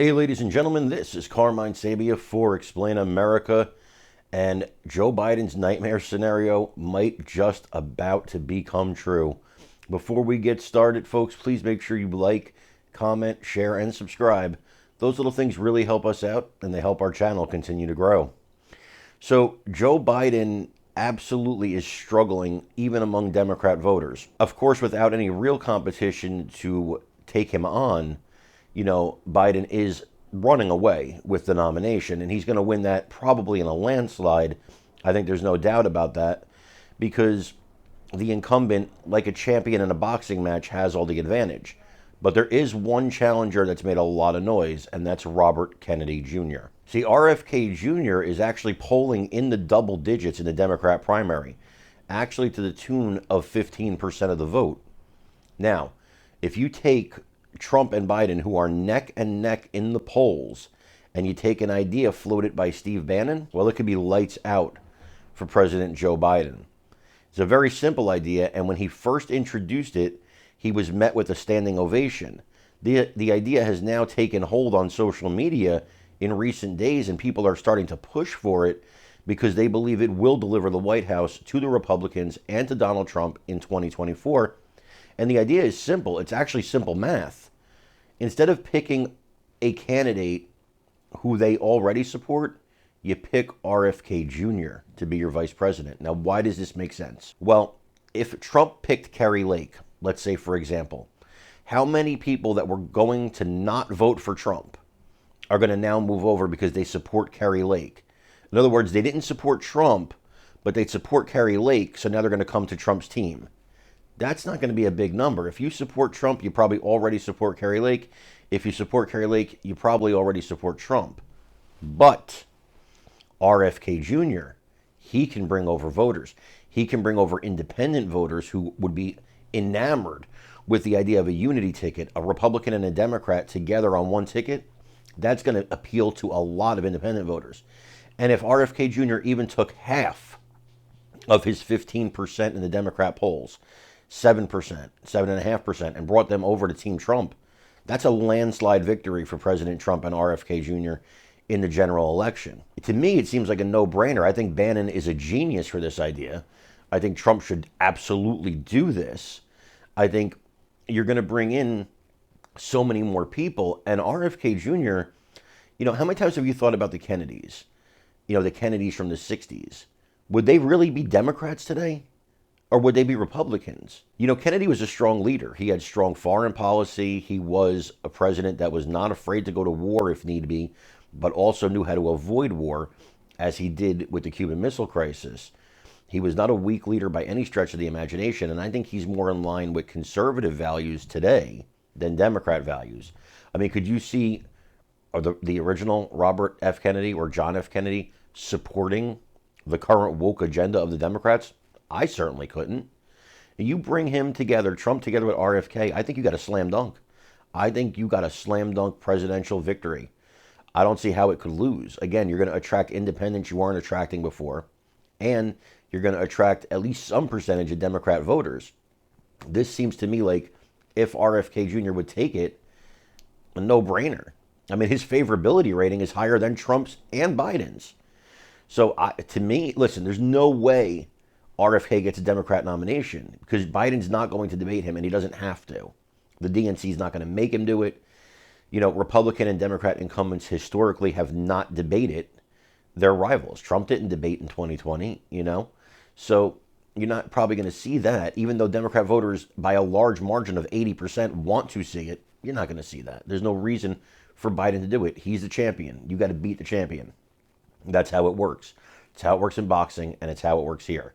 Hey, ladies and gentlemen, this is Carmine Sabia for Explain America, and Joe Biden's nightmare scenario might just about to become true. Before we get started, folks, please make sure you like, comment, share, and subscribe. Those little things really help us out, and they help our channel continue to grow. So, Joe Biden absolutely is struggling even among Democrat voters. Of course, without any real competition to take him on, Biden is running away with the nomination, and he's going to win that probably in a landslide. I think there's no doubt about that because the incumbent, like a champion in a boxing match, has all the advantage. But there is one challenger that's made a lot of noise, and that's Robert Kennedy Jr. See, RFK Jr. is actually polling in the double digits in the Democrat primary, actually to the tune of 15% of the vote. Now, if you take Trump and Biden, who are neck and neck in the polls, and you take an idea floated by Steve Bannon, well, it could be lights out for President Joe Biden. It's a very simple idea, and when he first introduced it, he was met with a standing ovation. The idea has now taken hold on social media in recent days, and people are starting to push for it because they believe it will deliver the White House to the Republicans and to Donald Trump in 2024. And the idea is simple. It's actually simple math. Instead of picking a candidate who they already support, you pick RFK Jr. to be your vice president. Now, why does this make sense? Well, if Trump picked Kari Lake, let's say, for example, how many people that were going to not vote for Trump are going to now move over because they support Kari Lake? In other words, they didn't support Trump, but they support Kari Lake, so now they're going to come to Trump's team. That's not going to be a big number. If you support Trump, you probably already support Kari Lake. If you support Kari Lake, you probably already support Trump. But RFK Jr., he can bring over voters. He can bring over independent voters who would be enamored with the idea of a unity ticket, a Republican and a Democrat together on one ticket. That's going to appeal to a lot of independent voters. And if RFK Jr. even took half of his 15% in the Democrat polls, 7%, 7.5%, and brought them over to Team Trump, that's a landslide victory for President Trump and RFK Jr. in the general election. To me, it seems like a no-brainer. I think Bannon is a genius for this idea. I think Trump should absolutely do this. I think you're going to bring in so many more people. And RFK Jr., how many times have you thought about the Kennedys? The Kennedys from the 60s. Would they really be Democrats today? Or would they be Republicans? Kennedy was a strong leader. He had strong foreign policy. He was a president that was not afraid to go to war if need be, but also knew how to avoid war, as he did with the Cuban Missile Crisis. He was not a weak leader by any stretch of the imagination, and I think he's more in line with conservative values today than Democrat values. I mean, could you see the original Robert F. Kennedy or John F. Kennedy supporting the current woke agenda of the Democrats? I certainly couldn't. You bring him together, Trump together with RFK, I think you got a slam dunk. I think you got a slam dunk presidential victory. I don't see how it could lose. Again, you're going to attract independents you weren't attracting before, and you're going to attract at least some percentage of Democrat voters. This seems to me like, if RFK Jr. would take it, a no-brainer. I mean, his favorability rating is higher than Trump's and Biden's. So to me, listen, there's no way RFK gets a Democrat nomination because Biden's not going to debate him, and he doesn't have to. The DNC is not going to make him do it. Republican and Democrat incumbents historically have not debated their rivals. Trump didn't debate in 2020, So you're not probably going to see that. Even though Democrat voters, by a large margin of 80%, want to see it, you're not going to see that. There's no reason for Biden to do it. He's the champion. You got to beat the champion. That's how it works. It's how it works in boxing, and it's how it works here.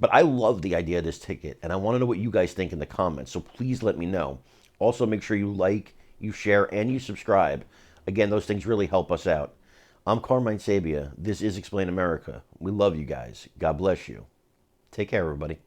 But I love the idea of this ticket, and I want to know what you guys think in the comments, so please let me know. Also, make sure you like, you share, and you subscribe. Again, those things really help us out. I'm Carmine Sabia. This is Explain America. We love you guys. God bless you. Take care, everybody.